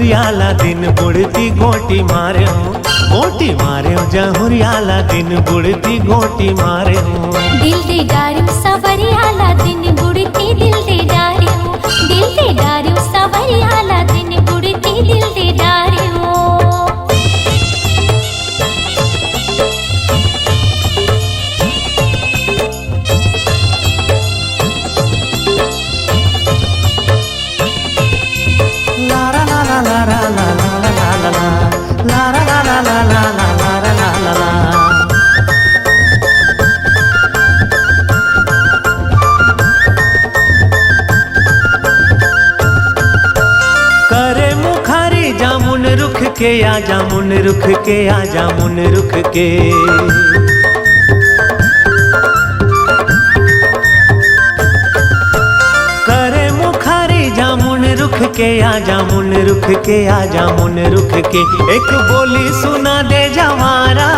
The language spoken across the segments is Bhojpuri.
जहुरियाला दिन बुढ़ती गोटी मार्यो, गोटी मार्यो जहुरियाला दिन बुढ़ती गोटी मार्यो। दिल दे डार्यो सवरियाला दिन बुढ़ती दिल दे डार्यो, दिल दे डार्यो सवरियाला दिन बुढ़ती दिल दे डार्यो। करे मुखारी जामुन रुख के आ जामुन रुख के आ जामुन रुख के। करे मुखारी जामुन रुख के आ जामुन रुख के आ जामुन रुख के। एक बोली सुना दे जवारा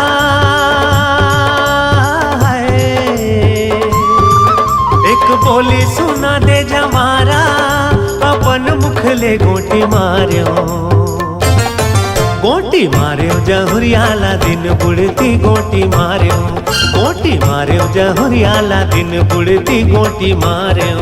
एक बोली सुना दे जवारा, अपन मुखले गोटी मार्यो, गोटी मार्यो जहुरियाला दिन बुढ़ती गोटी मार्यो, गोटी मार्यो जहुरियाला दिन बुढ़ती गोटी मार्यो।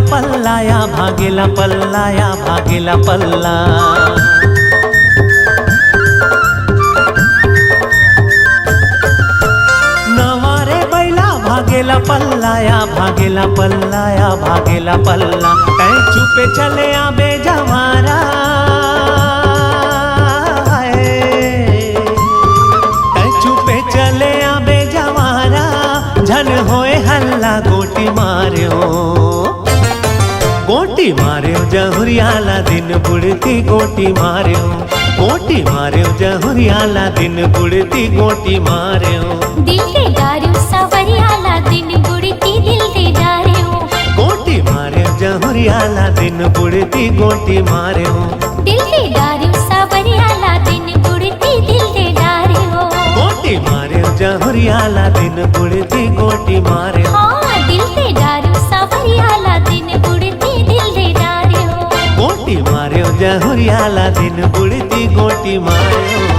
पल्लाया भागेला पल्लाया भागेला पल्ला। नवारे बैला भागेला पल्लाया भागेला पल्लाया भागेला पल्ला। ऐ चुपे चले आबे जवारा, ऐ चुपे चले आबे जवारा, झन होए हल्ला गोटी मार्यो, गोटी मार्यो जहुरियाला दिन बुढ़ती गोटी मार्यो, गोटी मार्यो जहुरियाला दिन बुढ़ती गोटी मार्यो। दिल दे डार्यो सवरियाला दिन बुढ़ती दिल दे डार्यो, गोटी मार्यो जहुरियाला दिन बुढ़ती गोटी मार्यो। दिल दे डार्यो सवरियाला दिन बुढ़ती दिल दे डार्यो, गोटी मार्यो जहुरियाला दिन बुढ़ती गोटी मार्यो। हाँ दिल दे डार्यो सवरियाला दिन बुढ़ती दिल दे डार्यो, गोटी मार्यो जहुरियाला दिन बुढ़ती गोटी मार्यो।